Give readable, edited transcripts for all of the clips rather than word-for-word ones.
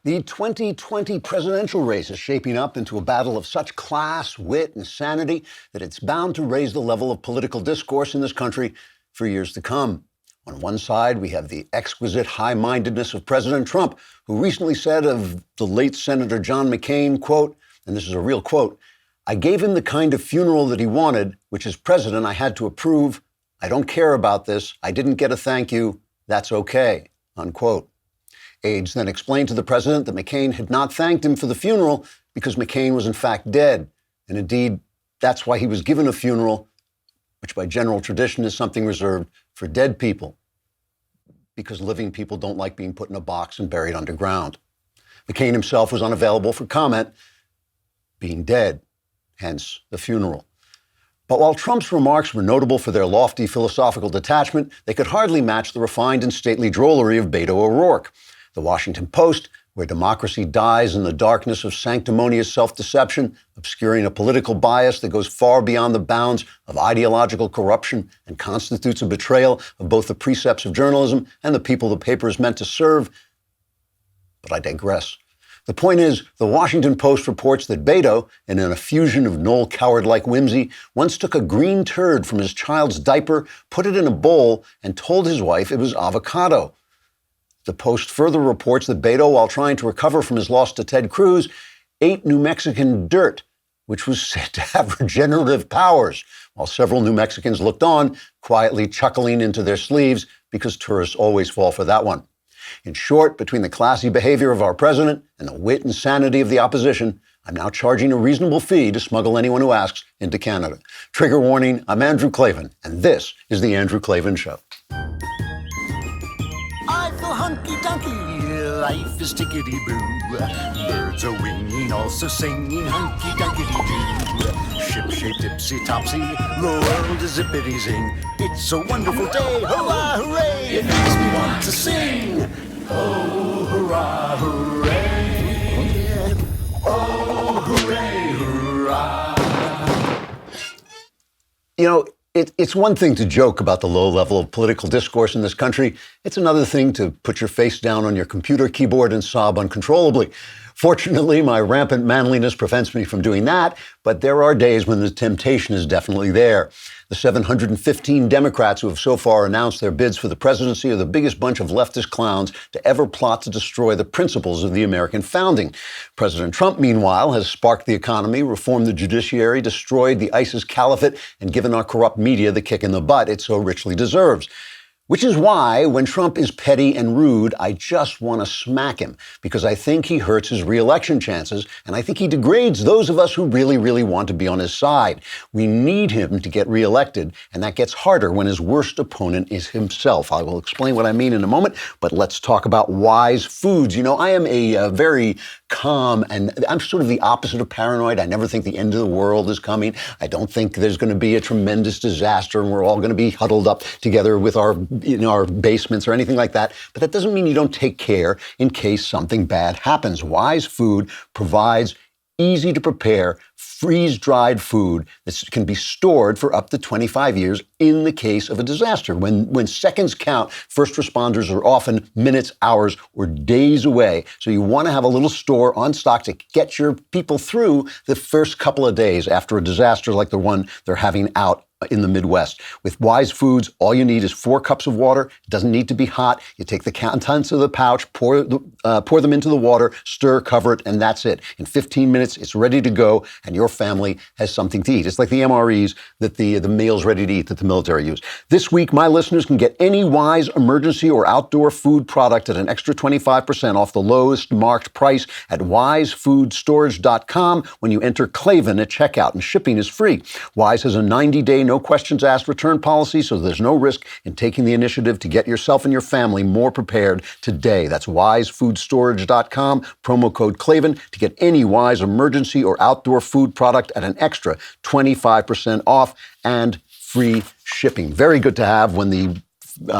The 2020 presidential race is shaping up into a battle of such class, wit, and sanity that it's bound to raise the level of political discourse in this country for years to come. On one side, we have the exquisite high-mindedness of President Trump, who recently said of the late Senator John McCain, quote, and this is a real quote, "I gave him the kind of funeral that he wanted, which as president I had to approve. I don't care about this. I didn't get a thank you. That's okay," unquote. Aides then explained to the president that McCain had not thanked him for the funeral because McCain was in fact dead. And indeed, that's why he was given a funeral, which by general tradition is something reserved for dead people, because living people don't like being put in a box and buried underground. McCain himself was unavailable for comment, being dead, hence the funeral. But while Trump's remarks were notable for their lofty philosophical detachment, they could hardly match the refined and stately drollery of Beto O'Rourke. The Washington Post, where democracy dies in the darkness of sanctimonious self-deception, obscuring a political bias that goes far beyond the bounds of ideological corruption and constitutes a betrayal of both the precepts of journalism and the people the paper is meant to serve. But I digress. The point is, the Washington Post reports that Beto, in an effusion of Noel Coward-like whimsy, once took a green turd from his child's diaper, put it in a bowl, and told his wife it was avocado. The Post further reports that Beto, while trying to recover from his loss to Ted Cruz, ate New Mexican dirt, which was said to have regenerative powers, while several New Mexicans looked on, quietly chuckling into their sleeves, because tourists always fall for that one. In short, between the classy behavior of our president and the wit and sanity of the opposition, I'm now charging a reasonable fee to smuggle anyone who asks into Canada. Trigger warning, I'm Andrew Klavan, and this is The Andrew Klavan Show. I feel hunky-dunky, life is tickety-boo. Birds are winging, also singing hunky-dunky-doo. Ship-shaped, tipsy-topsy, the world is zippity-zing. It's a wonderful day, hurrah, hooray! It makes me want to sing. Oh, hurrah, hooray! Oh, hooray, hurrah! You know, it's one thing to joke about the low level of political discourse in this country. It's another thing to put your face down on your computer keyboard and sob uncontrollably. Fortunately, my rampant manliness prevents me from doing that, but there are days when the temptation is definitely there. The 715 Democrats who have so far announced their bids for the presidency are the biggest bunch of leftist clowns to ever plot to destroy the principles of the American founding. President Trump, meanwhile, has sparked the economy, reformed the judiciary, destroyed the ISIS caliphate, and given our corrupt media the kick in the butt it so richly deserves. Which is why, when Trump is petty and rude, I just want to smack him, because I think he hurts his re-election chances, and I think he degrades those of us who really, really want to be on his side. We need him to get re-elected, and that gets harder when his worst opponent is himself. I will explain what I mean in a moment, but let's talk about wise foods. You know, I am a very calm, and I'm sort of the opposite of paranoid. I never think the end of the world is coming. I don't think there's going to be a tremendous disaster, and we're all going to be huddled up together with our in our basements or anything like that. But that doesn't mean you don't take care in case something bad happens. Wise Food provides easy to prepare, freeze-dried food that can be stored for up to 25 years in the case of a disaster. When seconds count, first responders are often minutes, hours, or days away. So you want to have a little store on stock to get your people through the first couple of days after a disaster like the one they're having out in the Midwest. With Wise Foods, all you need is 4 cups of water. It doesn't need to be hot. You take the contents of the pouch, pour them into the water, stir, cover it, and that's it. In 15 minutes, it's ready to go, and your family has something to eat. It's like the MREs, that the meals ready to eat that the military use. This week, my listeners can get any Wise emergency or outdoor food product at an extra 25% off the lowest marked price at wisefoodstorage.com when you enter Klavan at checkout, and shipping is free. Wise has a 90-day no questions asked return policy, so there's no risk in taking the initiative to get yourself and your family more prepared today. That's wisefoodstorage.com, promo code Klavan, to get any Wise emergency or outdoor food product at an extra 25% off and free shipping. Very good to have when the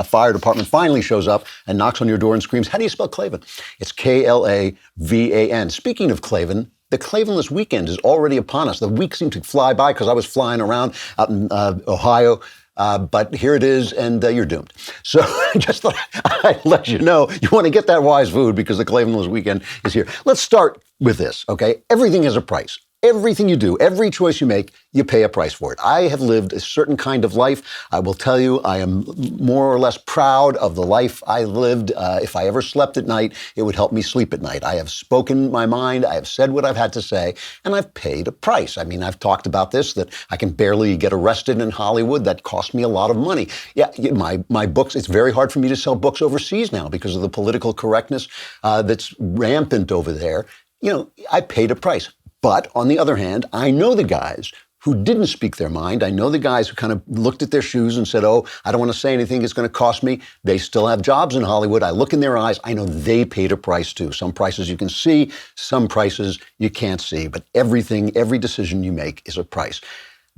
fire department finally shows up and knocks on your door and screams, "How do you spell Klavan?" It's Klavan. Speaking of Klavan, the Klavanless weekend is already upon us. The week seemed to fly by because I was flying around out in Ohio But here it is, and you're doomed. So just thought I'd let you know, you want to get that wise food because the Klavan Loons weekend is here. Let's start with this, okay? Everything has a price. Everything you do, every choice you make, you pay a price for it. I have lived a certain kind of life. I will tell you, I am more or less proud of the life I lived. If I ever slept at night, it would help me sleep at night. I have spoken my mind. I have said what I've had to say, and I've paid a price. I mean, I've talked about this, that I can barely get arrested in Hollywood. That cost me a lot of money. Yeah, my books, it's very hard for me to sell books overseas now because of the political correctness that's rampant over there. You know, I paid a price. But on the other hand, I know the guys who didn't speak their mind. I know the guys who kind of looked at their shoes and said, oh, I don't want to say anything. It's going to cost me. They still have jobs in Hollywood. I look in their eyes. I know they paid a price too. Some prices you can see, some prices you can't see. But everything, every decision you make is a price.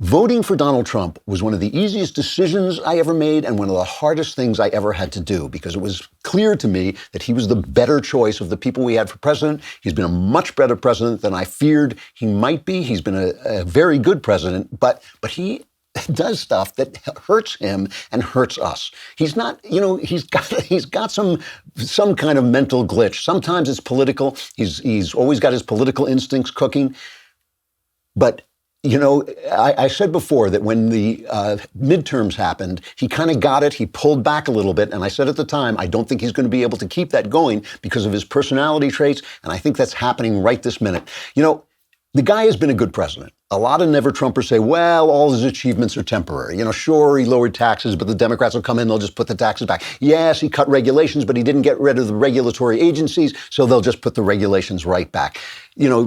Voting for Donald Trump was one of the easiest decisions I ever made and one of the hardest things I ever had to do because it was clear to me that he was the better choice of the people we had for president. He's been a much better president than I feared he might be. He's been a very good president, but he does stuff that hurts him and hurts us. He's not, you know, he's got some kind of mental glitch. Sometimes it's political. He's always got his political instincts cooking, but you know, I said before that when the midterms happened, he kind of got it. He pulled back a little bit. And I said at the time, I don't think he's going to be able to keep that going because of his personality traits. And I think that's happening right this minute. You know, the guy has been a good president. A lot of never-Trumpers say, well, all his achievements are temporary. You know, sure, he lowered taxes, but the Democrats will come in, they'll just put the taxes back. Yes, he cut regulations, but he didn't get rid of the regulatory agencies, so they'll just put the regulations right back. You know,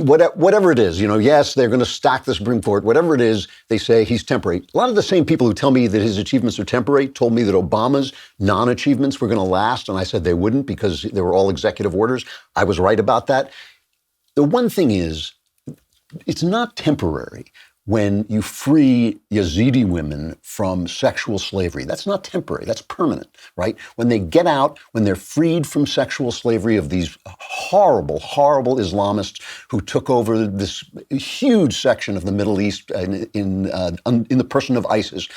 whatever it is, you know, yes, they're going to stack the Supreme Court. Whatever it is, they say he's temporary. A lot of the same people who tell me that his achievements are temporary told me that Obama's non-achievements were going to last, and I said they wouldn't because they were all executive orders. I was right about that. The one thing is, it's not temporary when you free Yazidi women from sexual slavery. That's not temporary. That's permanent, right? When they get out, when they're freed from sexual slavery of these horrible, horrible Islamists who took over this huge section of the Middle East in the person of ISIS,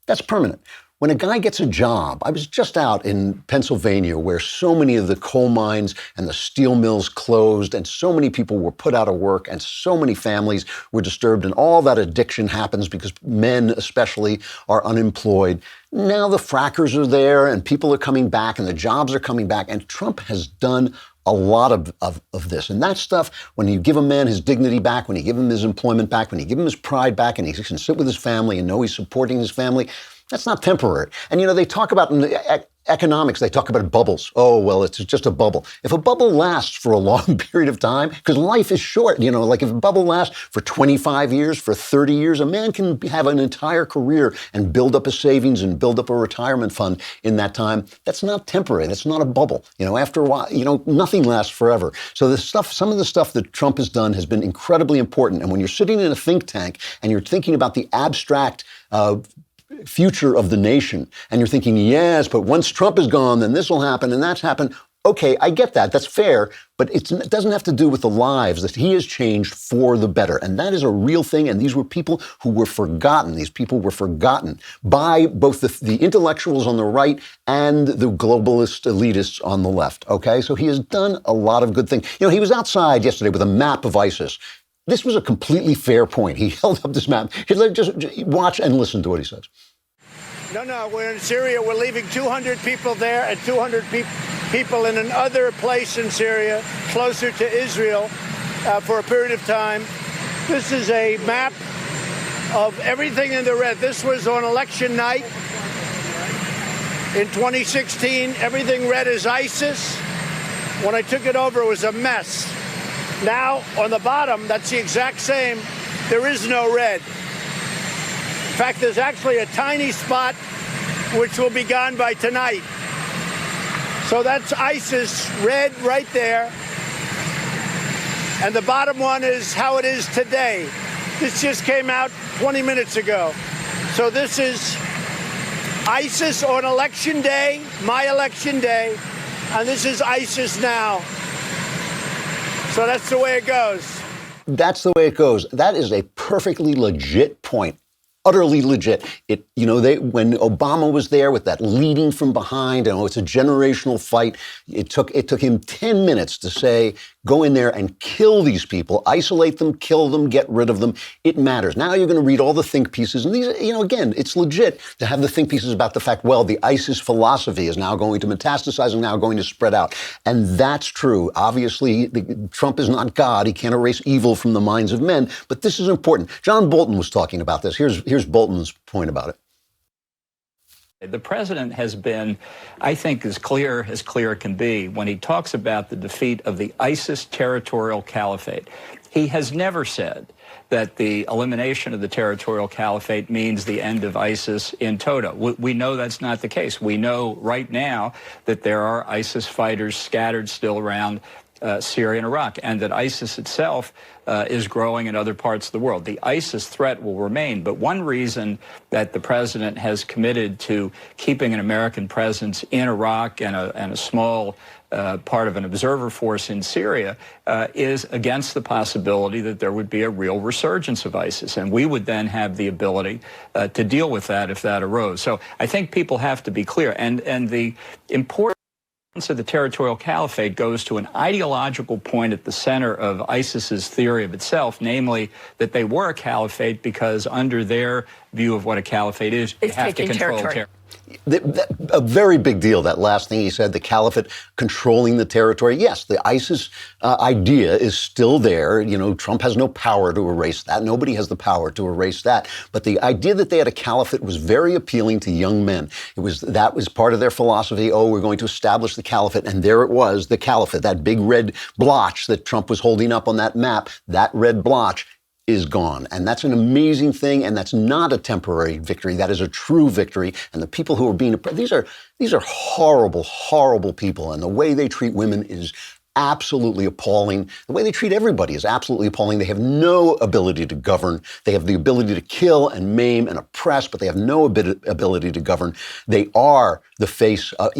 that's permanent. When a guy gets a job, I was just out in Pennsylvania where so many of the coal mines and the steel mills closed and so many people were put out of work and so many families were disturbed and all that addiction happens because men especially are unemployed. Now the frackers are there and people are coming back and the jobs are coming back and Trump has done a lot of this. And that stuff, when you give a man his dignity back, when you give him his employment back, when you give him his pride back and he can sit with his family and know he's supporting his family, that's not temporary. And, you know, they talk about in the economics, they talk about bubbles. Oh, well, it's just a bubble. If a bubble lasts for a long period of time, because life is short, you know, like if a bubble lasts for 25 years, for 30 years, a man can have an entire career and build up a savings and build up a retirement fund in that time. That's not temporary. That's not a bubble. You know, after a while, you know, nothing lasts forever. So the stuff, some of the stuff that Trump has done has been incredibly important. And when you're sitting in a think tank and you're thinking about the abstract future of the nation, and you're thinking, yes, but once Trump is gone, then this will happen and that's happened. Okay, I get that. That's fair. But it doesn't have to do with the lives that he has changed for the better. And that is a real thing. And these were people who were forgotten. These people were forgotten by both the intellectuals on the right and the globalist elitists on the left. Okay, so he has done a lot of good things. You know, he was outside yesterday with a map of ISIS. This was a completely fair point. He held up this map. Just watch and listen to what he says. No, we're in Syria. We're leaving 200 people there and 200 people in another place in Syria, closer to Israel, for a period of time. This is a map of everything in the red. This was on election night in 2016. Everything red is ISIS. When I took it over, it was a mess. Now, on the bottom, that's the exact same. There is no red. In fact, there's actually a tiny spot which will be gone by tonight. So that's ISIS, red right there. And the bottom one is how it is today. This just came out 20 minutes ago. So this is ISIS on election day, my election day, and this is ISIS now. So that's the way it goes. That's the way it goes. That is a perfectly legit point. utterly legit. When Obama was there with that leading from behind, it's a generational fight. It took him 10 minutes to say, go in there and kill these people, isolate them, kill them, get rid of them. It matters. Now you're going to read all the think pieces. And these, again, it's legit to have the think pieces about the fact, well, the ISIS philosophy is now going to metastasize and now going to spread out. And that's true. Obviously, Trump is not God. He can't erase evil from the minds of men. But this is important. John Bolton was talking about this. Here's Bolton's point about it. The president has been, I think, as clear can be when he talks about the defeat of the ISIS territorial caliphate. He has never said that the elimination of the territorial caliphate means the end of ISIS in toto. We know that's not the case. We know right now that there are ISIS fighters scattered still around Syria and Iraq, and that ISIS itself is growing in other parts of the world. The ISIS threat will remain, but one reason that the president has committed to keeping an American presence in Iraq and a small part of an observer force in Syria is against the possibility that there would be a real resurgence of ISIS, and we would then have the ability to deal with that if that arose. So I think people have to be clear, and the importance of the territorial caliphate goes to an ideological point at the center of ISIS's theory of itself, namely that they were a caliphate because under their view of what a caliphate is, you have to control territory. A very big deal, that last thing he said, the caliphate controlling the territory. Yes, the ISIS idea is still there. Trump has no power to erase that. Nobody has the power to erase that. But the idea that they had a caliphate was very appealing to young men. That was part of their philosophy. Oh, we're going to establish the caliphate. And there it was, the caliphate, that big red blotch that Trump was holding up on that map, that red blotch is gone. And that's an amazing thing. And that's not a temporary victory. That is a true victory. And the people who are being oppressed, these are horrible, horrible people. And the way they treat women is absolutely appalling. The way they treat everybody is absolutely appalling. They have no ability to govern. They have the ability to kill and maim and oppress, but they have no ability to govern. They are the face of,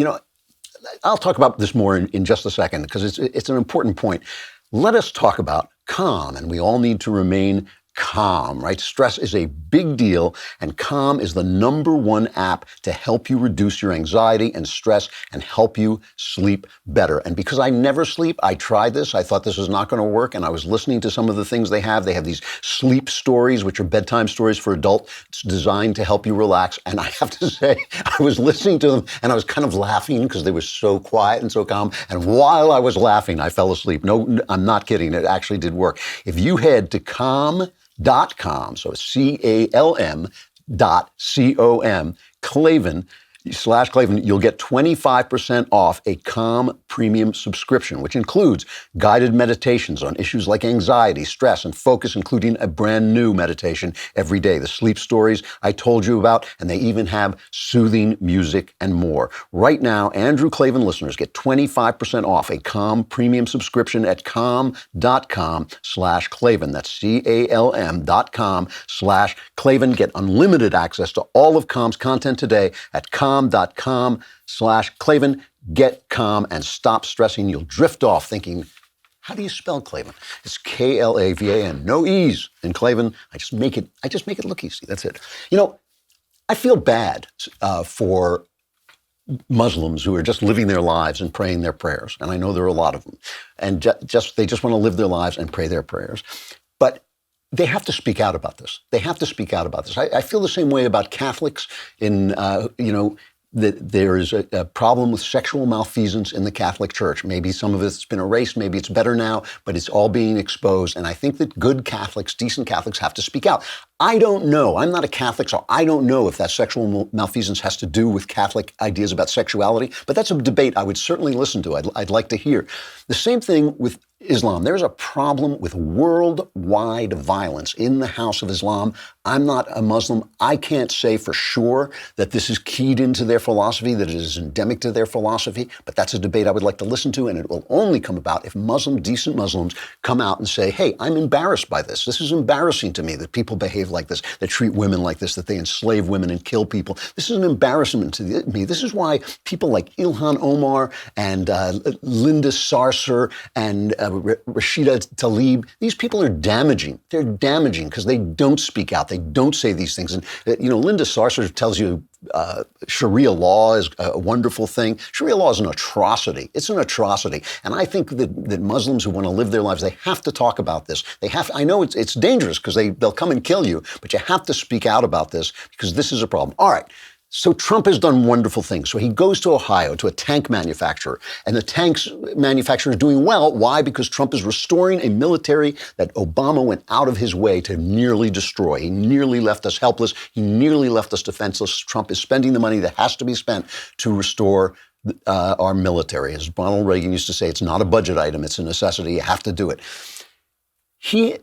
I'll talk about this more in just a second because it's an important point. Let us talk about calm, and we all need to remain calm, right? Stress is a big deal, and Calm is the #1 app to help you reduce your anxiety and stress and help you sleep better. And because I never sleep, I tried this. I thought this was not going to work, and I was listening to some of the things they have. They have these sleep stories, which are bedtime stories for adults. It's designed to help you relax. And I have to say, I was listening to them, and I was kind of laughing because they were so quiet and so calm. And while I was laughing, I fell asleep. No, I'm not kidding. It actually did work. If you head to calm.com, so it's CALM.com, Klavan, you'll get 25% off a Calm premium subscription, which includes guided meditations on issues like anxiety, stress, and focus, including a brand new meditation every day, the sleep stories I told you about, and they even have soothing music and more. Right now, Andrew Klavan listeners get 25% off a Calm premium subscription at calm.com/Klavan. That's CALM.com/Klavan. Get unlimited access to all of Calm's content today at calm.com/Klavan. Get calm and stop stressing. You'll drift off thinking, how do you spell Klavan? It's Klavan. No E's in Klavan. I just make it look easy. That's it. I feel bad for Muslims who are just living their lives and praying their prayers. And I know there are a lot of them. And they just want to live their lives and pray their prayers. But they have to speak out about this. They have to speak out about this. I feel the same way about Catholics that there is a problem with sexual malfeasance in the Catholic Church. Maybe some of it's been erased, maybe it's better now, but it's all being exposed. And I think that good Catholics, decent Catholics, have to speak out. I don't know. I'm not a Catholic, so I don't know if that sexual malfeasance has to do with Catholic ideas about sexuality, but that's a debate I would certainly listen to. I'd like to hear. The same thing with Islam. There's a problem with worldwide violence in the House of Islam. I'm not a Muslim. I can't say for sure that this is keyed into their philosophy, that it is endemic to their philosophy, but that's a debate I would like to listen to, and it will only come about if decent Muslims come out and say, hey, I'm embarrassed by this. This is embarrassing to me that people behave like this, that treat women like this, that they enslave women and kill people. This is an embarrassment to me. This is why people like Ilhan Omar and Linda Sarsour and Rashida Tlaib. These people are damaging. They're damaging because they don't speak out. They don't say these things. And, Linda Sarsour tells you Sharia law is a wonderful thing. Sharia law is an atrocity. It's an atrocity. And I think that Muslims who want to live their lives, they have to talk about this. I know it's dangerous because they'll come and kill you, but you have to speak out about this because this is a problem. All right. So Trump has done wonderful things. So he goes to Ohio to a tank manufacturer, and the tanks manufacturer is doing well. Why? Because Trump is restoring a military that Obama went out of his way to nearly destroy. He nearly left us helpless. He nearly left us defenseless. Trump is spending the money that has to be spent to restore our military. As Ronald Reagan used to say, it's not a budget item. It's a necessity. You have to do it. He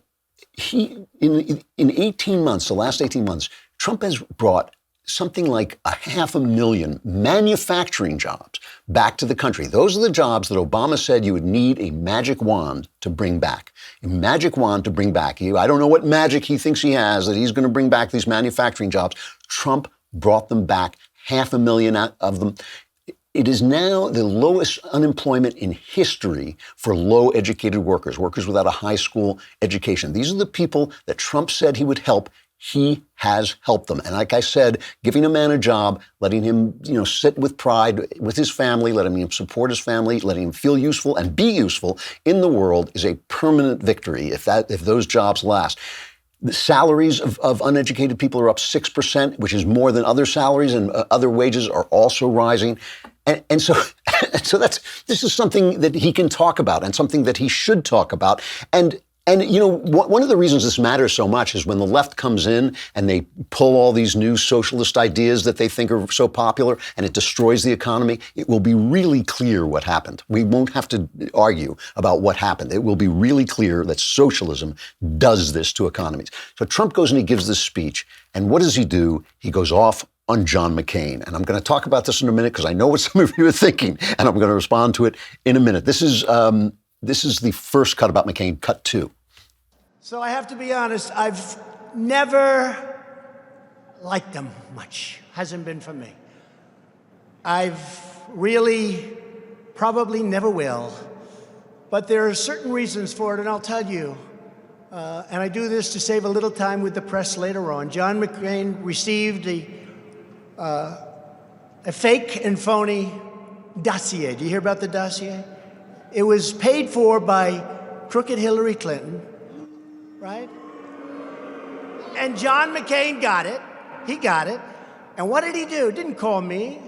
in 18 months, the last 18 months, Trump has brought something like 500,000 manufacturing jobs back to the country. Those are the jobs that Obama said you would need a magic wand to bring back. A magic wand to bring back. I don't know what magic he thinks he has that he's going to bring back these manufacturing jobs. Trump brought them back, 500,000 of them. It is now the lowest unemployment in history for low-educated workers without a high school education. These are the people that Trump said he would help. He has helped them. And like I said, giving a man a job, letting him, sit with pride with his family, letting him support his family, letting him feel useful and be useful in the world is a permanent victory if those jobs last. The salaries of uneducated people are up 6%, which is more than other salaries, and other wages are also rising. And so this is something that he can talk about and something that he should talk about. And one of the reasons this matters so much is when the left comes in and they pull all these new socialist ideas that they think are so popular and it destroys the economy, it will be really clear what happened. We won't have to argue about what happened. It will be really clear that socialism does this to economies. So Trump goes and he gives this speech, and what does he do? He goes off on John McCain. And I'm going to talk about this in a minute because I know what some of you are thinking, and I'm going to respond to it in a minute. This is the first cut about McCain, cut 2. So I have to be honest, I've never liked him much. Hasn't been for me. I've really probably never will. But there are certain reasons for it, and I'll tell you. And I do this to save a little time with the press later on. John McCain received a fake and phony dossier. Do you hear about the dossier? It was paid for by crooked Hillary Clinton. Right? And John McCain got it. He got it. And what did he do? Didn't call me.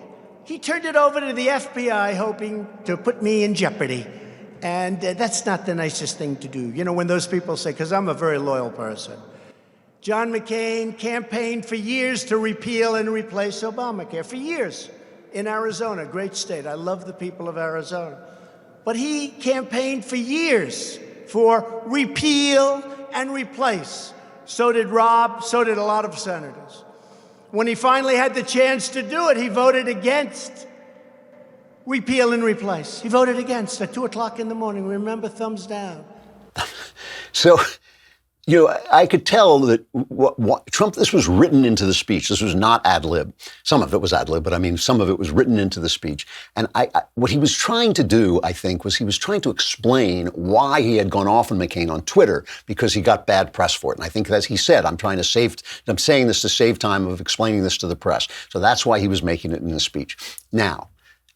He turned it over to the FBI, hoping to put me in jeopardy. And that's not the nicest thing to do. When those people say, because I'm a very loyal person. John McCain campaigned for years to repeal and replace Obamacare. For years. In Arizona, great state. I love the people of Arizona. But he campaigned for years for repeal and replace. So did Rob, so did a lot of senators. When he finally had the chance to do it, he voted against repeal and replace. He voted against at 2 o'clock in the morning. Remember, thumbs down. So, I could tell that Trump, this was written into the speech. This was not ad lib. Some of it was ad lib, but some of it was written into the speech. And what he was trying to do, I think, was he was trying to explain why he had gone off on McCain on Twitter because he got bad press for it. And I think, as he said, I'm saying this to save time of explaining this to the press. So that's why he was making it in the speech. Now,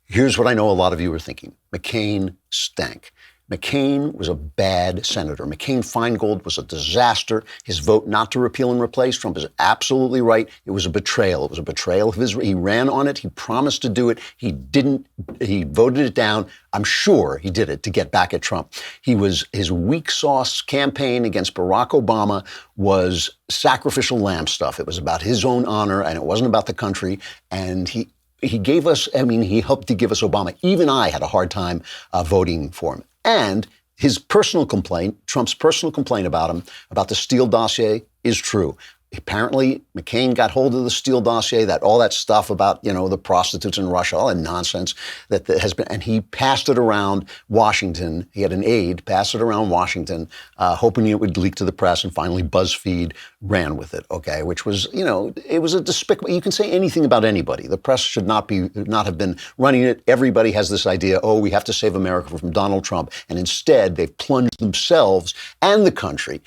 here's what I know a lot of you are thinking. McCain stank. McCain was a bad senator. McCain-Feingold was a disaster. His vote not to repeal and replace, Trump is absolutely right. It was a betrayal. It was a betrayal of his. He ran on it. He promised to do it. He didn't. He voted it down. I'm sure he did it to get back at Trump. His weak sauce campaign against Barack Obama was sacrificial lamb stuff. It was about his own honor, and it wasn't about the country. And he gave us, he helped to give us Obama. Even I had a hard time voting for him. And his personal complaint, Trump's personal complaint about him, about the Steele dossier, is true. Apparently, McCain got hold of the Steele dossier, all that stuff about, the prostitutes in Russia, all that nonsense that has been, and he passed it around Washington. He had an aide pass it around Washington, hoping it would leak to the press, and finally BuzzFeed ran with it, okay, which was, it was a despicable, you can say anything about anybody. The press should not have been running it. Everybody has this idea, we have to save America from Donald Trump, and instead they've plunged themselves and the country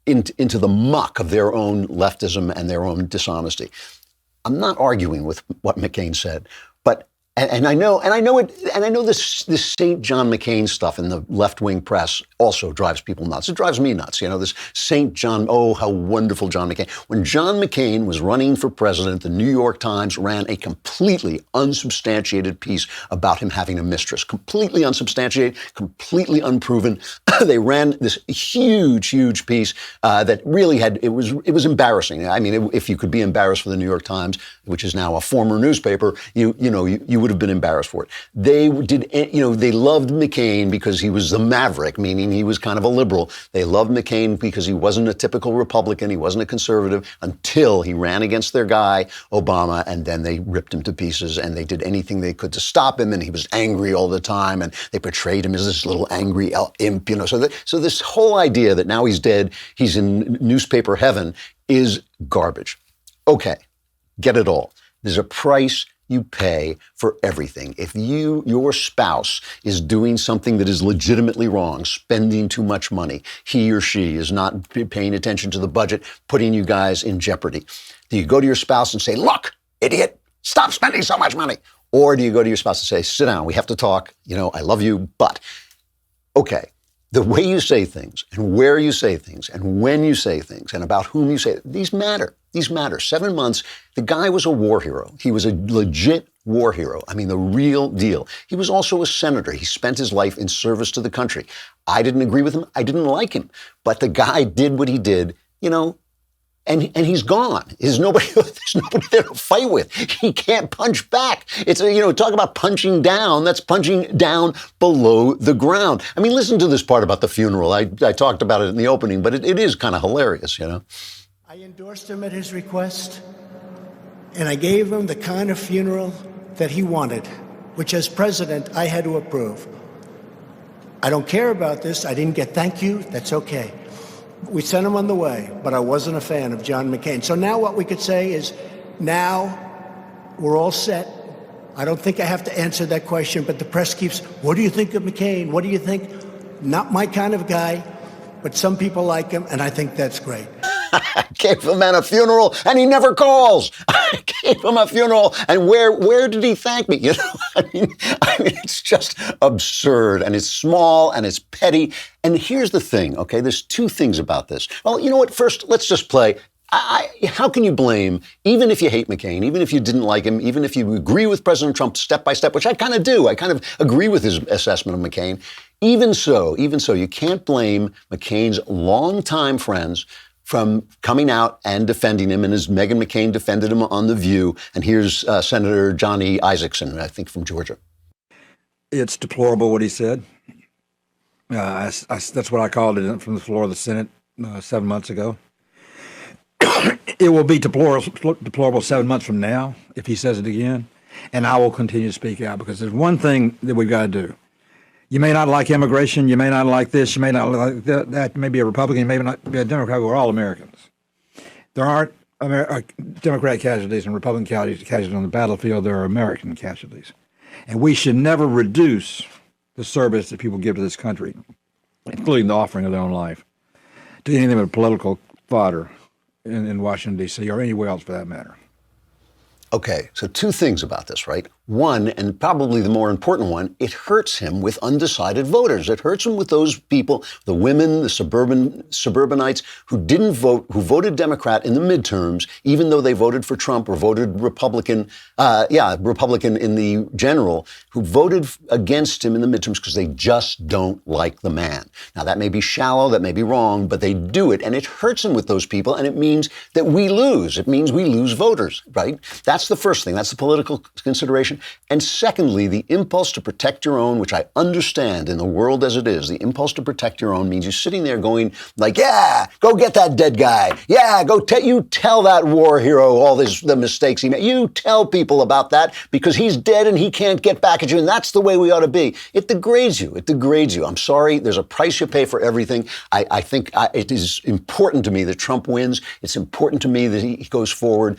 into the muck of their own leftism and their own dishonesty. I'm not arguing with what McCain said, but I know this St. John McCain stuff in the left-wing press also drives people nuts. It drives me nuts. This St. John, how wonderful John McCain. When John McCain was running for president, the New York Times ran a completely unsubstantiated piece about him having a mistress. Completely unsubstantiated, completely unproven. They ran this huge piece that really it was embarrassing. I mean, if you could be embarrassed for the New York Times, which is now a former newspaper, you would have been embarrassed for it. They loved McCain because he was the maverick, meaning he was kind of a liberal. They loved McCain because he wasn't a typical Republican, he wasn't a conservative, until he ran against their guy, Obama, and then they ripped him to pieces, and they did anything they could to stop him, and he was angry all the time, and they portrayed him as this little angry imp, So this whole idea that now he's dead, he's in newspaper heaven, is garbage. Okay, get it all. There's a price you pay for everything. If your spouse is doing something that is legitimately wrong, spending too much money, he or she is not paying attention to the budget, putting you guys in jeopardy. Do you go to your spouse and say, look, idiot, stop spending so much money? Or do you go to your spouse and say, sit down, we have to talk, I love you, but, okay. The way you say things, and where you say things, and when you say things, and about whom you say it, these matter. These matter. 7 months, the guy was a war hero. He was a legit war hero. I mean, the real deal. He was also a senator. He spent his life in service to the country. I didn't agree with him. I didn't like him. But the guy did what he did, and he's gone. There's nobody there to fight with. He can't punch back. It's, talk about punching down. That's punching down below the ground. I mean, listen to this part about the funeral. I talked about it in the opening, but it is kind of hilarious, I endorsed him at his request, and I gave him the kind of funeral that he wanted, which as president, I had to approve. I don't care about this. I didn't get thank you. That's okay. We sent him on the way, but I wasn't a fan of John McCain. So now what we could say is, now we're all set. I don't think I have to answer that question, but the press keeps, what do you think of McCain? What do you think? Not my kind of guy, but some people like him, and I think that's great. I gave the man a funeral, and he never calls. I gave him a funeral, and where did he thank me? I mean, it's just absurd, and it's small, and it's petty. And here's the thing, okay? There's two things about this. Well, you know what? First, let's just play. How can you blame, even if you hate McCain, even if you didn't like him, even if you agree with President Trump step by step, which I kind of do. I kind of agree with his assessment of McCain. Even so, you can't blame McCain's longtime friends from coming out and defending him, and as Meghan McCain defended him on The View. And here's Senator Johnny Isakson, I think from Georgia. It's deplorable what he said. That's what I called it from the floor of the Senate 7 months ago. It will be deplorable 7 months from now if he says it again, and I will continue to speak out, because there's one thing that we've got to do. You may not like immigration, you may not like this, you may not like that, you may be a Republican, you may not be a Democrat, we're all Americans. There aren't Democrat casualties and Republican casualties on the battlefield, there are American casualties. And we should never reduce the service that people give to this country, including the offering of their own life, to anything but political fodder in Washington, D.C., or anywhere else for that matter. Okay, so two things about this, right? One, and probably the more important one, it hurts him with undecided voters. It hurts him with those people, the women, the suburbanites who didn't vote, who voted Democrat in the midterms, even though they voted for Trump or voted Republican, Republican in the general, who voted against him in the midterms because they just don't like the man. Now, that may be shallow, that may be wrong, but they do it, and it hurts him with those people, and it means that we lose. It means we lose voters, right? That's the first thing. That's the political consideration. situation. And secondly, the impulse to protect your own, which I understand in the world as it is, the impulse to protect your own means you're sitting there going like, yeah, go get that dead guy. Yeah, you tell that war hero all the mistakes he made. You tell people about that because he's dead and he can't get back at you. And that's the way we ought to be. It degrades you. It degrades you. I'm sorry. There's a price you pay for everything. I think it is important to me that Trump wins. It's important to me that he goes forward.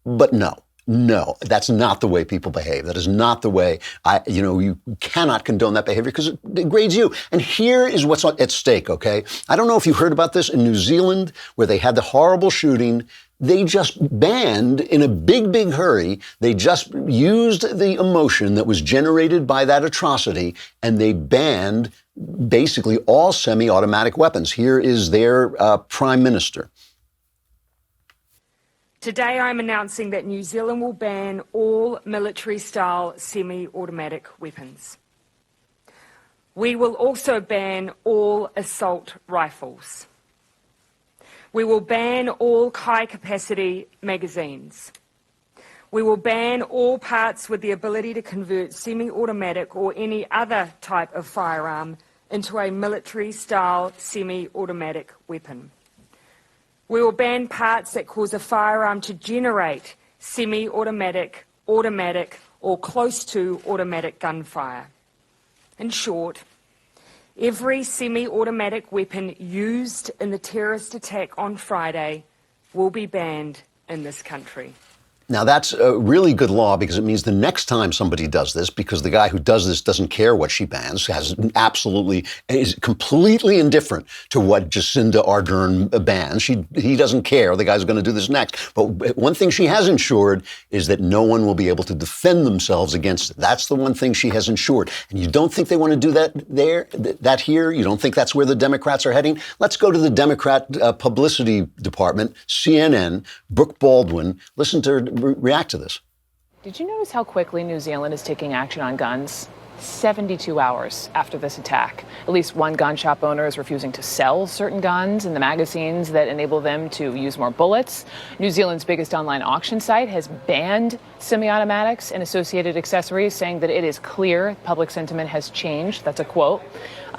But no, that's not the way people behave. That is not the way you cannot condone that behavior because it degrades you. And here is what's at stake, okay? I don't know if you heard about this in New Zealand where they had the horrible shooting. They just banned in a big hurry. They just used the emotion that was generated by that atrocity and they banned basically all semi-automatic weapons. Here is their prime minister. Today I'm announcing that New Zealand will ban all military-style semi-automatic weapons. We will also ban all assault rifles. We will ban all high-capacity magazines. We will ban all parts with the ability to convert semi-automatic or any other type of firearm into a military-style semi-automatic weapon. We will ban parts that cause a firearm to generate semi-automatic, automatic, or close to automatic gunfire. In short, every semi-automatic weapon used in the terrorist attack on Friday will be banned in this country. Now, that's a really good law because it means the next time somebody does this, because the guy who does this doesn't care what she bans, is completely indifferent to what Jacinda Ardern bans. He doesn't care. The guy's going to do this next. But one thing she has ensured is that no one will be able to defend themselves against it. That's the one thing she has ensured. And you don't think they want to do that here? You don't think that's where the Democrats are heading? Let's go to the Democrat publicity department, CNN, Brooke Baldwin. Listen to her react to this. Did you notice how quickly New Zealand is taking action on guns? 72 hours after this attack. At least one gun shop owner is refusing to sell certain guns and the magazines that enable them to use more bullets. New Zealand's biggest online auction site has banned semi-automatics and associated accessories, saying that it is clear public sentiment has changed. That's a quote.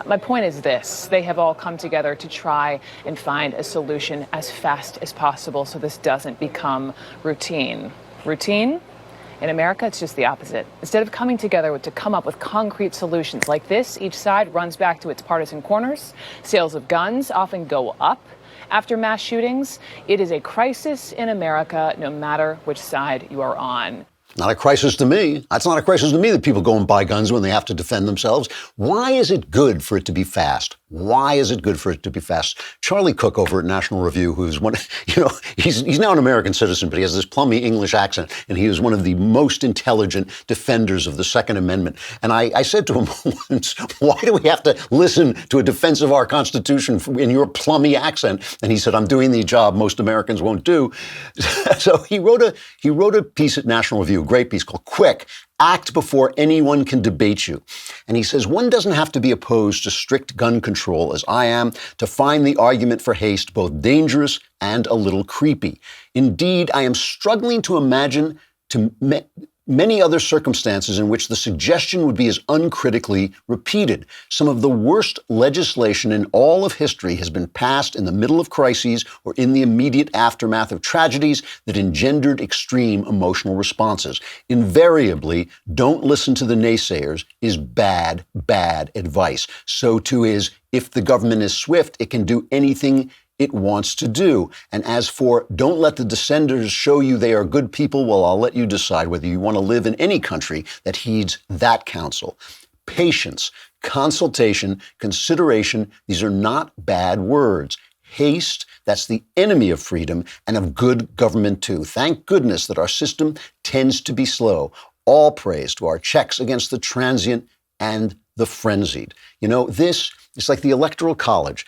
My point is this: they have all come together to try and find a solution as fast as possible so this doesn't become routine. Routine? In America, it's just the opposite. Instead of coming together to come up with concrete solutions like this, each side runs back to its partisan corners. Sales of guns often go up after mass shootings. It is a crisis in America, no matter which side you are on. Not a crisis to me. It's not a crisis to me that people go and buy guns when they have to defend themselves. Why is it good for it to be fast? Why is it good for it to be fast? Charlie Cook over at National Review, who's one, he's now an American citizen, but he has this plummy English accent, and he is one of the most intelligent defenders of the Second Amendment. And I said to him once, why do we have to listen to a defense of our Constitution in your plummy accent? And he said, I'm doing the job most Americans won't do. So he wrote a piece at National Review, a great piece called Quick, Act Before Anyone Can Debate You. And he says, one doesn't have to be opposed to strict gun control, as I am, to find the argument for haste both dangerous and a little creepy. Indeed, I am struggling to imagine many other circumstances in which the suggestion would be as uncritically repeated. Some of the worst legislation in all of history has been passed in the middle of crises or in the immediate aftermath of tragedies that engendered extreme emotional responses. Invariably, don't listen to the naysayers is bad advice. So too is, if the government is swift, it can do anything it wants to do. And as for don't let the dissenters show you they are good people, well, I'll let you decide whether you want to live in any country that heeds that counsel. Patience, consultation, consideration, these are not bad words. Haste, that's the enemy of freedom and of good government too. Thank goodness that our system tends to be slow. All praise to our checks against the transient and the frenzied. This is like the Electoral College.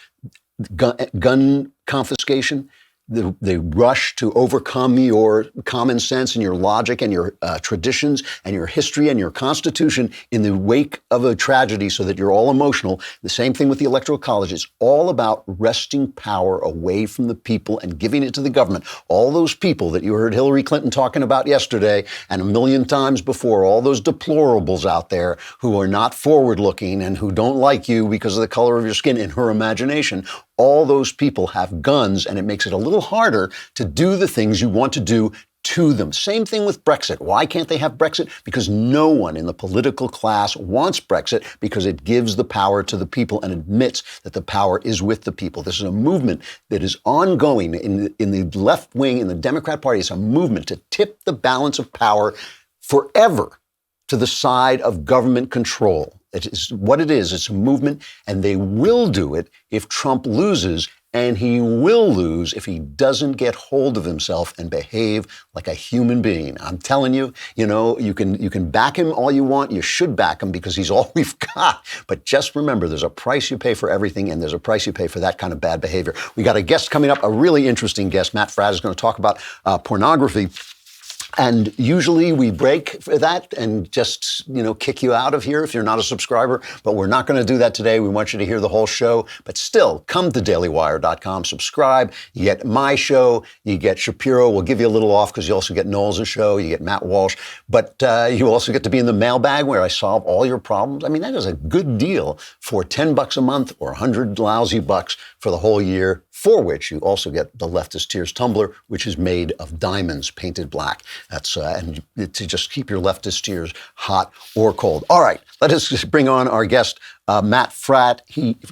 Gun confiscation, they rush to overcome your common sense and your logic and your traditions and your history and your constitution in the wake of a tragedy so that you're all emotional. The same thing with the Electoral College. It's all about wresting power away from the people and giving it to the government. All those people that you heard Hillary Clinton talking about yesterday and a million times before, all those deplorables out there who are not forward-looking and who don't like you because of the color of your skin in her imagination, all those people have guns, and it makes it a little harder to do the things you want to do to them. Same thing with Brexit. Why can't they have Brexit? Because no one in the political class wants Brexit, because it gives the power to the people and admits that the power is with the people. This is a movement that is ongoing in the left wing, in the Democrat Party. It's a movement to tip the balance of power forever to the side of government control. It is what it is. It's a movement, and they will do it if Trump loses, and he will lose if he doesn't get hold of himself and behave like a human being. I'm telling you, you can back him all you want. You should back him because he's all we've got. But just remember, there's a price you pay for everything, and there's a price you pay for that kind of bad behavior. We got a guest coming up, a really interesting guest. Matt Fradd is going to talk about pornography. And usually we break for that and just, kick you out of here if you're not a subscriber. But we're not going to do that today. We want you to hear the whole show. But still, come to dailywire.com, subscribe. You get my show. You get Shapiro. We'll give you a little off because you also get Knowles' show. You get Matt Walsh. But you also get to be in the mailbag where I solve all your problems. I mean, that is a good deal for $10 a month or 100 lousy bucks for the whole year, for which you also get the Leftist Tears tumbler, which is made of diamonds painted black. That's and to just keep your leftist tears hot or cold. All right, let us just bring on our guest, Matt Fradd.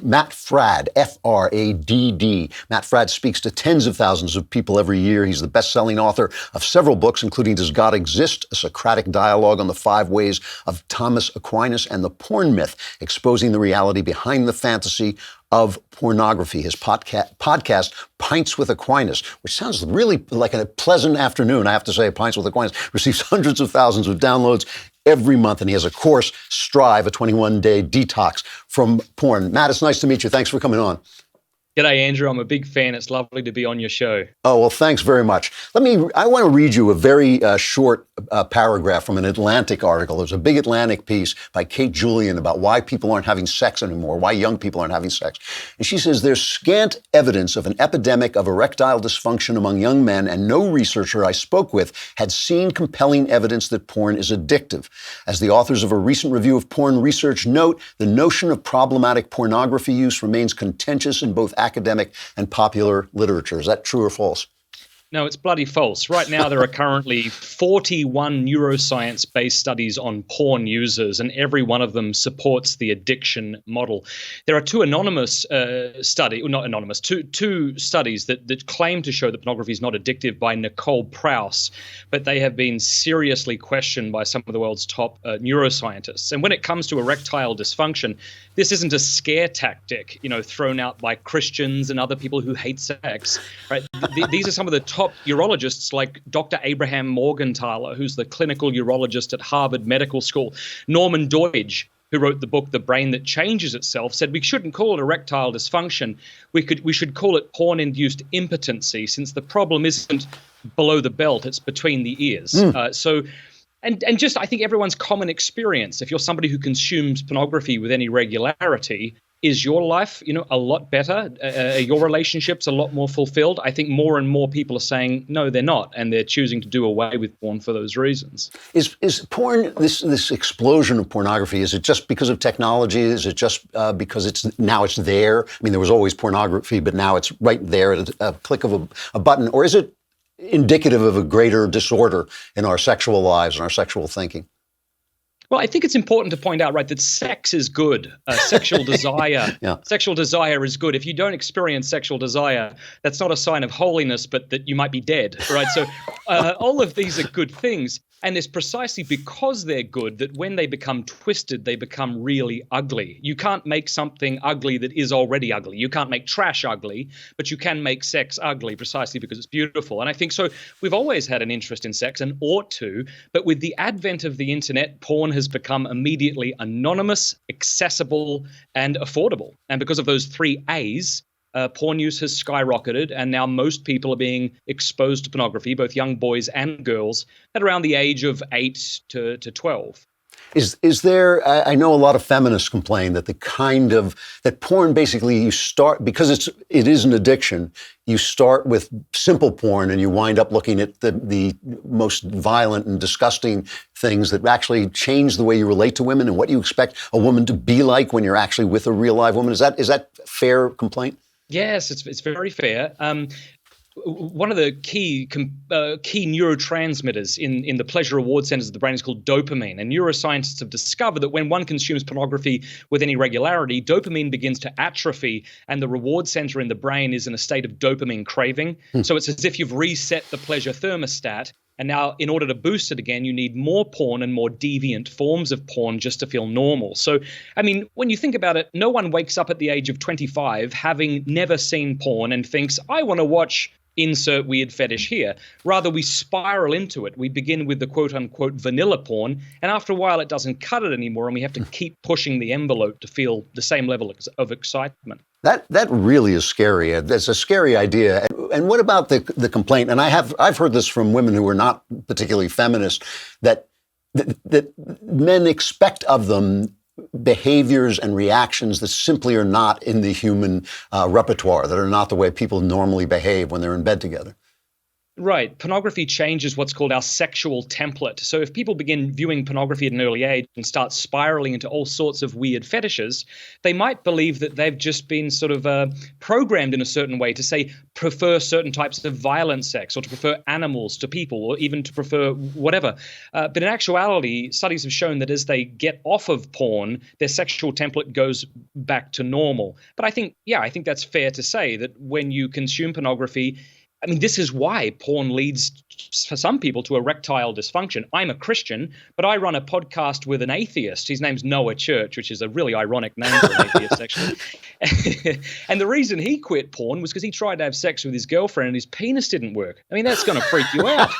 Matt Fradd, F-R-A-D-D. Matt Fradd speaks to tens of thousands of people every year. He's the best-selling author of several books, including Does God Exist? A Socratic Dialogue on the 5 Ways of Thomas Aquinas and the Porn Myth, exposing the reality behind the fantasy of pornography. His podcast, Pints with Aquinas, which sounds really like a pleasant afternoon, I have to say. Pints with Aquinas receives hundreds of thousands of downloads every month, and he has a course, Strive, a 21-day detox from porn. Matt, it's nice to meet you. Thanks for coming on. G'day, Andrew. I'm a big fan. It's lovely to be on your show. Oh, well, thanks very much. I want to read you a very short paragraph from an Atlantic article. There's a big Atlantic piece by Kate Julian about why people aren't having sex anymore, why young people aren't having sex. And she says, there's scant evidence of an epidemic of erectile dysfunction among young men, and no researcher I spoke with had seen compelling evidence that porn is addictive. As the authors of a recent review of porn research note, the notion of problematic pornography use remains contentious in both academic and popular literature. Is that true or false? No, it's bloody false. Right now, there are currently 41 neuroscience-based studies on porn users, and every one of them supports the addiction model. There are two anonymous two studies that claim to show that pornography is not addictive by Nicole Prouse, but they have been seriously questioned by some of the world's top neuroscientists. And when it comes to erectile dysfunction, this isn't a scare tactic, thrown out by Christians and other people who hate sex. Right? These are some of the top urologists like Dr. Abraham Morgenthaler, who's the clinical urologist at Harvard Medical School. Norman Doidge, who wrote the book The Brain That Changes Itself, said we shouldn't call it erectile dysfunction. We should call it porn-induced impotency, since the problem isn't below the belt, it's between the ears. And just, I think everyone's common experience, if you're somebody who consumes pornography with any regularity, is your life, a lot better? Your relationships a lot more fulfilled? I think more and more people are saying, no, they're not. And they're choosing to do away with porn for those reasons. Is porn, this explosion of pornography, is it just because of technology? Is it just because it's there? I mean, there was always pornography, but now it's right there at a click of a button. Or is it indicative of a greater disorder in our sexual lives and our sexual thinking? Well, I think it's important to point out, right, that sex is good. Sexual desire, Sexual desire is good. If you don't experience sexual desire, that's not a sign of holiness, but that you might be dead, right? So all of these are good things. And it's precisely because they're good that when they become twisted, they become really ugly. You can't make something ugly that is already ugly. You can't make trash ugly, but you can make sex ugly precisely because it's beautiful. And I think so we've always had an interest in sex and ought to, but with the advent of the internet, porn has become immediately anonymous, accessible, and affordable. And because of those 3 A's, porn use has skyrocketed, and now most people are being exposed to pornography, both young boys and girls, at around the age of 8 to 12. Is there, I know a lot of feminists complain that that porn basically you start, because it is an addiction, you start with simple porn and you wind up looking at the most violent and disgusting things that actually change the way you relate to women and what you expect a woman to be like when you're actually with a real live woman. Is that fair complaint? Yes, it's very fair. One of the key neurotransmitters in the pleasure reward centers of the brain is called dopamine. And neuroscientists have discovered that when one consumes pornography with any regularity, dopamine begins to atrophy, and the reward center in the brain is in a state of dopamine craving. So it's as if you've reset the pleasure thermostat. And now, in order to boost it again, you need more porn and more deviant forms of porn just to feel normal. So, I mean, when you think about it, no one wakes up at the age of 25 having never seen porn and thinks, I want to watch insert weird fetish here. Rather, we spiral into it. We begin with the quote-unquote vanilla porn, and after a while it doesn't cut it anymore, and we have to keep pushing the envelope to feel the same level of excitement. That really is scary. That's a scary idea. And what about the complaint? And I've heard this from women who are not particularly feminist, that men expect of them behaviors and reactions that simply are not in the human repertoire, that are not the way people normally behave when they're in bed together. Right. Pornography changes what's called our sexual template. So if people begin viewing pornography at an early age and start spiraling into all sorts of weird fetishes, they might believe that they've just been sort of programmed in a certain way to, say, prefer certain types of violent sex, or to prefer animals to people, or even to prefer whatever. But in actuality, studies have shown that as they get off of porn, their sexual template goes back to normal. But I think that's fair to say that when you consume pornography, I mean, this is why porn leads for some people to erectile dysfunction. I'm a Christian, but I run a podcast with an atheist. His name's Noah Church, which is a really ironic name for an atheist, actually. And the reason he quit porn was because he tried to have sex with his girlfriend and his penis didn't work. I mean, that's going to freak you out.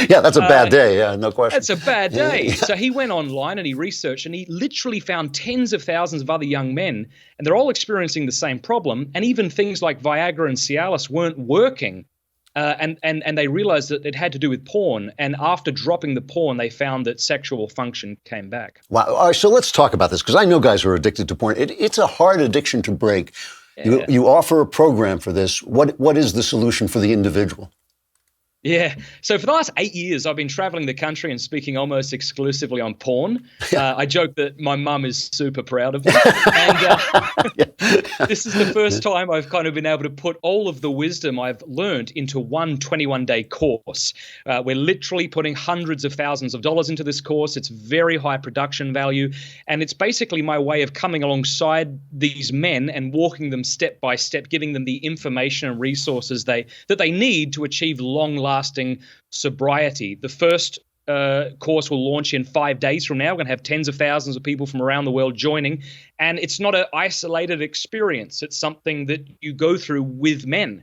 Yeah, that's a bad day. Yeah, no question. That's a bad day. So he went online and he researched, and he literally found tens of thousands of other young men, and they're all experiencing the same problem. And even things like Viagra and Cialis weren't working. And they realized that it had to do with porn. And after dropping the porn, they found that sexual function came back. Wow. All right, so let's talk about this, because I know guys who are addicted to porn. It's a hard addiction to break. Yeah. You offer a program for this. What is the solution for the individual? Yeah. So for the last 8 years, I've been traveling the country and speaking almost exclusively on porn. I joke that my mum is super proud of me. And this is the first time I've kind of been able to put all of the wisdom I've learned into one 21-day course. We're literally putting hundreds of thousands of dollars into this course. It's very high production value. And it's basically my way of coming alongside these men and walking them step by step, giving them the information and resources that they need to achieve long-lasting sobriety. The first course will launch in 5 days from now. We're going to have tens of thousands of people from around the world joining. And it's not an isolated experience. It's something that you go through with men.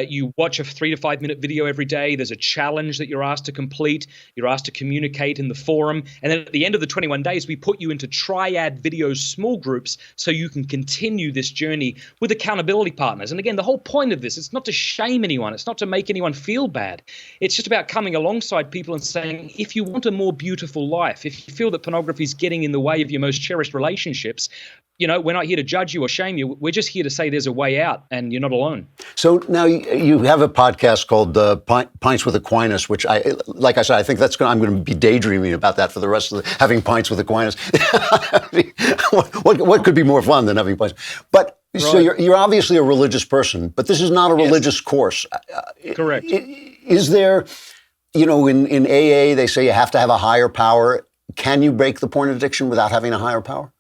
You watch a 3 to 5 minute video every day. There's a challenge that you're asked to complete. You're asked to communicate in the forum. And then at the end of the 21 days, we put you into triad video small groups so you can continue this journey with accountability partners. And again, the whole point of this, it's not to shame anyone. It's not to make anyone feel bad. It's just about coming alongside people and saying, if you want a more beautiful life, if you feel that pornography is getting in the way of your most cherished relationships, you know, we're not here to judge you or shame you. We're just here to say there's a way out and you're not alone. So now you have a podcast called Pints with Aquinas, which like I said, I think I'm going to be daydreaming about that for the rest of having pints with Aquinas. what could be more fun than having pints? But right. So you're obviously a religious person, but this is not a religious course. Correct. Is there, you know, in AA, they say you have to have a higher power. Can you break the porn addiction without having a higher power?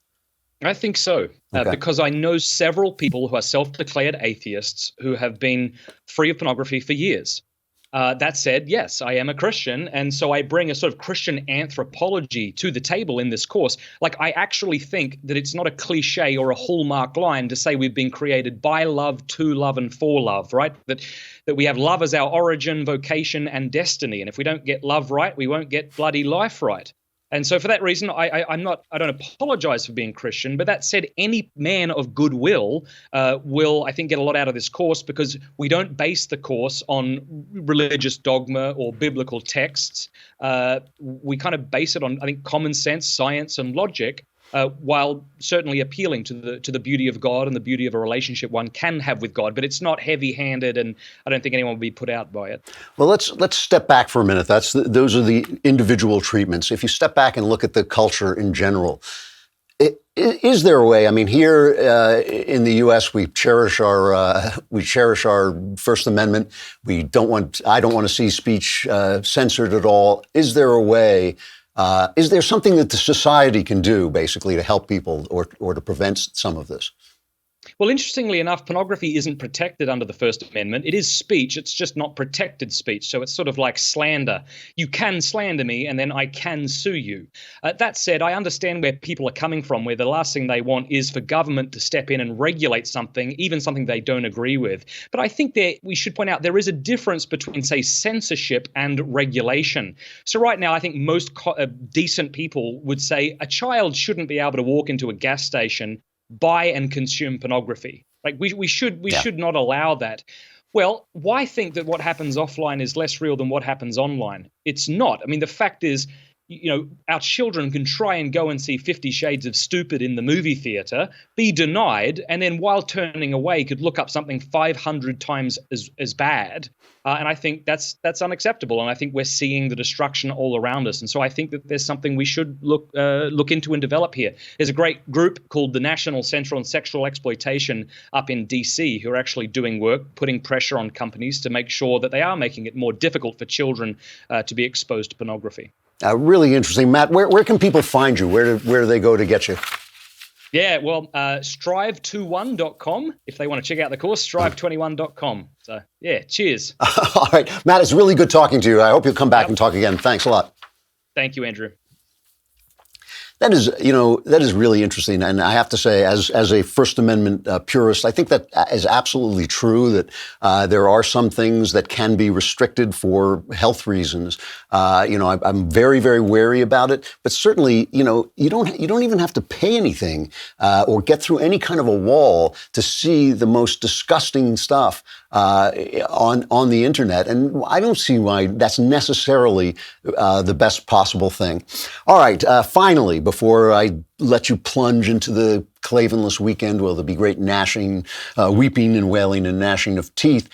I think so, because I know several people who are self-declared atheists who have been free of pornography for years. That said, yes, I am a Christian, and so I bring a sort of Christian anthropology to the table in this course. Like, I actually think that it's not a cliche or a hallmark line to say we've been created by love, to love, and for love, right? That we have love as our origin, vocation, and destiny. And if we don't get love right, we won't get bloody life right. And so for that reason, I don't apologize for being Christian. But that said, any man of goodwill will, I think, get a lot out of this course, because we don't base the course on religious dogma or biblical texts. We kind of base it on, I think, common sense, science, and logic. While certainly appealing to the beauty of God and the beauty of a relationship one can have with God, but it's not heavy-handed, and I don't think anyone will be put out by it. Well, let's step back for a minute. Those are the individual treatments. If you step back and look at the culture in general, is there a way? I mean, here in the U.S., we cherish our First Amendment. I don't want to see speech censored at all. Is there a way? Is there something that the society can do, basically, to help people or to prevent some of this? Well, interestingly enough, pornography isn't protected under the First Amendment. It is speech. It's just not protected speech. So it's sort of like slander. You can slander me, and then I can sue you. That said, I understand where people are coming from, where the last thing they want is for government to step in and regulate something, even something they don't agree with. But I think we should point out there is a difference between, say, censorship and regulation. So right now, I think most decent people would say a child shouldn't be able to walk into a gas station, buy and consume pornography. Like we should not allow that. Well, why think that what happens offline is less real than what happens online? It's not. I mean, the fact is, our children can try and go and see 50 Shades of Stupid in the movie theater, be denied, and then while turning away could look up something 500 times as bad. And I think that's unacceptable. And I think we're seeing the destruction all around us. And so I think that there's something we should look into and develop here. There's a great group called the National Center on Sexual Exploitation up in D.C. who are actually doing work, putting pressure on companies to make sure that they are making it more difficult for children to be exposed to pornography. Really interesting. Matt, where can people find you? Where do they go to get you? Yeah, well, strive21.com. If they want to check out the course, strive21.com. So, yeah, cheers. All right. Matt, it's really good talking to you. I hope you'll come back and talk again. Thanks a lot. Thank you, Andrew. That is really interesting. And I have to say, as a First Amendment purist, I think that is absolutely true, that there are some things that can be restricted for health reasons. I'm very, very wary about it. But certainly, you don't even have to pay anything or get through any kind of a wall to see the most disgusting stuff on the internet. And I don't see why that's necessarily the best possible thing. All right. Finally, before I let you plunge into the Klavanless weekend, where there'll be great gnashing, weeping and wailing and gnashing of teeth.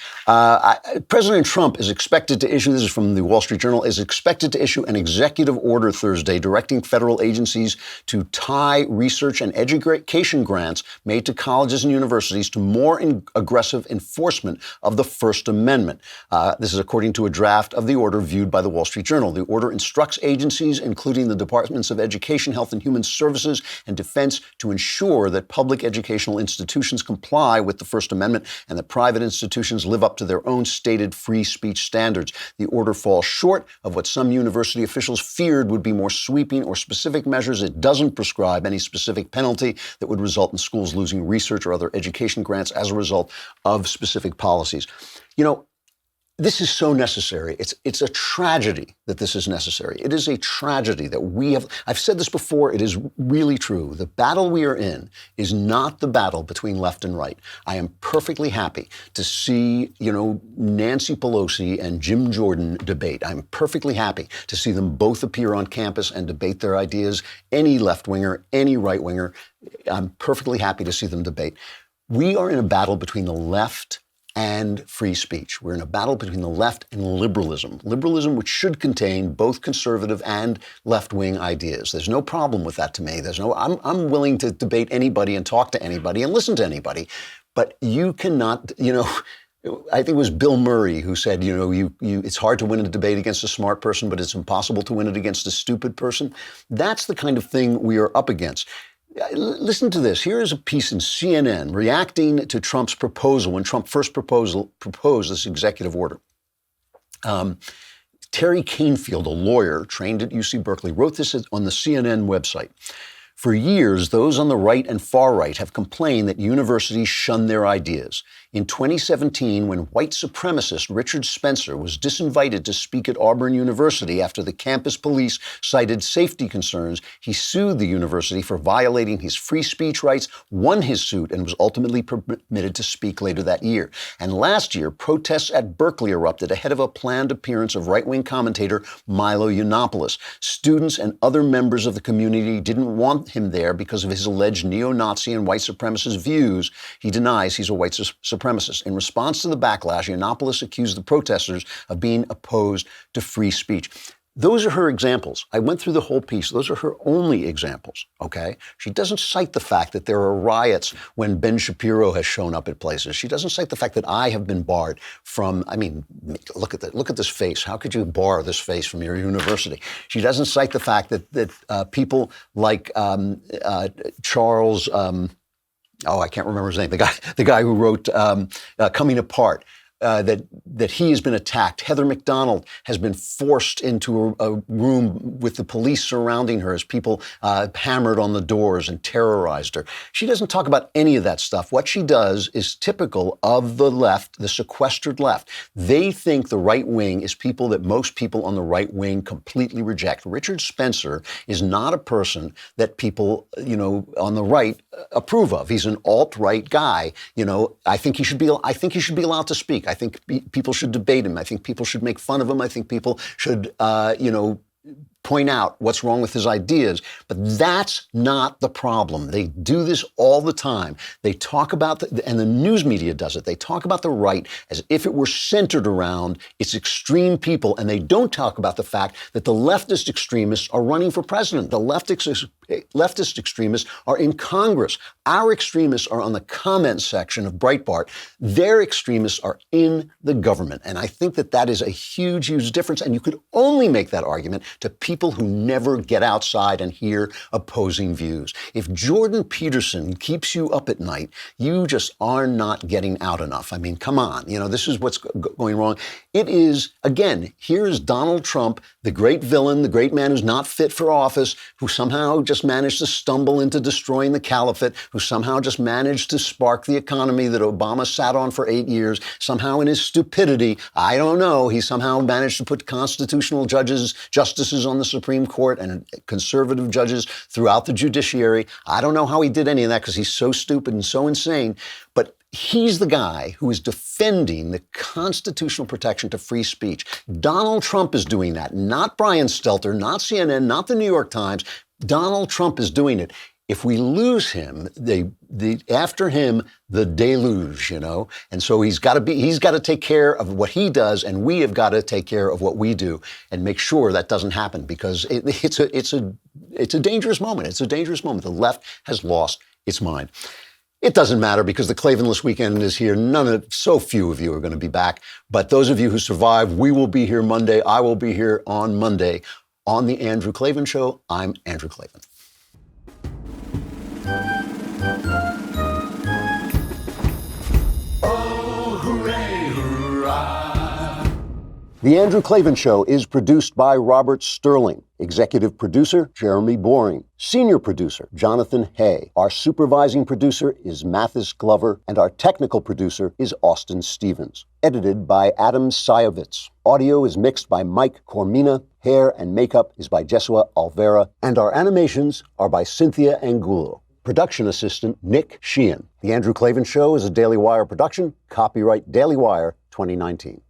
President Trump is expected to issue, this is from the Wall Street Journal, is expected to issue an executive order Thursday directing federal agencies to tie research and education grants made to colleges and universities to more aggressive enforcement of the First Amendment. This is according to a draft of the order viewed by the Wall Street Journal. The order instructs agencies, including the Departments of Education, Health and Human Services, and Defense, to ensure that public educational institutions comply with the First Amendment and that private institutions live up to their own stated free speech standards. The order falls short of what some university officials feared would be more sweeping or specific measures. It doesn't prescribe any specific penalty that would result in schools losing research or other education grants as a result of specific policies. This is so necessary. It's a tragedy that this is necessary. It is a tragedy that we have. I've said this before. It is really true. The battle we are in is not the battle between left and right. I am perfectly happy to see, Nancy Pelosi and Jim Jordan debate. I'm perfectly happy to see them both appear on campus and debate their ideas. Any left-winger, any right-winger, I'm perfectly happy to see them debate. We are in a battle between the left and free speech. We're in a battle between the left and liberalism. Liberalism, which should contain both conservative and left-wing ideas. There's no problem with that to me. I'm willing to debate anybody and talk to anybody and listen to anybody. But you cannot, I think it was Bill Murray who said, it's hard to win a debate against a smart person, but it's impossible to win it against a stupid person. That's the kind of thing we are up against. Listen to this. Here is a piece in CNN reacting to Trump's proposal when Trump first proposed this executive order. Terry Canfield, a lawyer trained at UC Berkeley, wrote this on the CNN website. For years, those on the right and far right have complained that universities shun their ideas. In 2017, when white supremacist Richard Spencer was disinvited to speak at Auburn University after the campus police cited safety concerns, he sued the university for violating his free speech rights, won his suit, and was ultimately permitted to speak later that year. And last year, protests at Berkeley erupted ahead of a planned appearance of right-wing commentator Milo Yiannopoulos. Students and other members of the community didn't want him there because of his alleged neo-Nazi and white supremacist views. He denies he's a white supremacist. In response to the backlash, Yiannopoulos accused the protesters of being opposed to free speech. Those are her examples. I went through the whole piece. Those are her only examples, okay? She doesn't cite the fact that there are riots when Ben Shapiro has shown up at places. She doesn't cite the fact that I have been barred from, I mean, look at this face. How could you bar this face from your university? She doesn't cite the fact that people like Charles, I can't remember his name, the guy who wrote Coming Apart, that he has been attacked. Heather McDonald has been forced into a room with the police surrounding her as people hammered on the doors and terrorized her. She doesn't talk about any of that stuff. What she does is typical of the left, the sequestered left. They think the right wing is people that most people on the right wing completely reject. Richard Spencer is not a person that people, on the right approve of. He's an alt-right guy. I think he should be allowed to speak. I think people should debate him. I think people should make fun of him. I think people should, point out what's wrong with his ideas. But that's not the problem. They do this all the time. They talk about, and the news media does it, they talk about the right as if it were centered around its extreme people, and they don't talk about the fact that the leftist extremists are running for president. The leftist extremists are in Congress. Our extremists are on the comment section of Breitbart. Their extremists are in the government. And I think that is a huge, huge difference. And you could only make that argument to people who never get outside and hear opposing views. If Jordan Peterson keeps you up at night, you just are not getting out enough. I mean, come on. This is what's going wrong. It is, again, here's Donald Trump, the great villain, the great man who's not fit for office, who somehow just managed to stumble into destroying the caliphate, who somehow just managed to spark the economy that Obama sat on for 8 years. Somehow in his stupidity, I don't know, he somehow managed to put constitutional justices on the Supreme Court and conservative judges throughout the judiciary. I don't know how he did any of that because he's so stupid and so insane. But he's the guy who is defending the constitutional protection to free speech. Donald Trump is doing that, not Brian Stelter, not CNN, not the New York Times. Donald Trump is doing it. If we lose him, after him, the deluge, and so he's got to take care of what he does, and we have got to take care of what we do and make sure that doesn't happen, because it's a dangerous moment. It's a dangerous moment. The left has lost its mind. It doesn't matter because the Klavanless weekend is here. So few of you are going to be back, but those of you who survive, we will be here Monday. I will be here on Monday on the Andrew Klavan Show. I'm Andrew Klavan. The Andrew Klavan Show is produced by Robert Sterling. Executive producer, Jeremy Boring. Senior producer, Jonathan Hay. Our supervising producer is Mathis Glover, and our technical producer is Austin Stevens. Edited by Adam Sayevitz. Audio is mixed by Mike Cormina. Hair and makeup is by Jesua Alvera. And our animations are by Cynthia Angulo. Production assistant, Nick Sheehan. The Andrew Klavan Show is a Daily Wire production. Copyright Daily Wire 2019.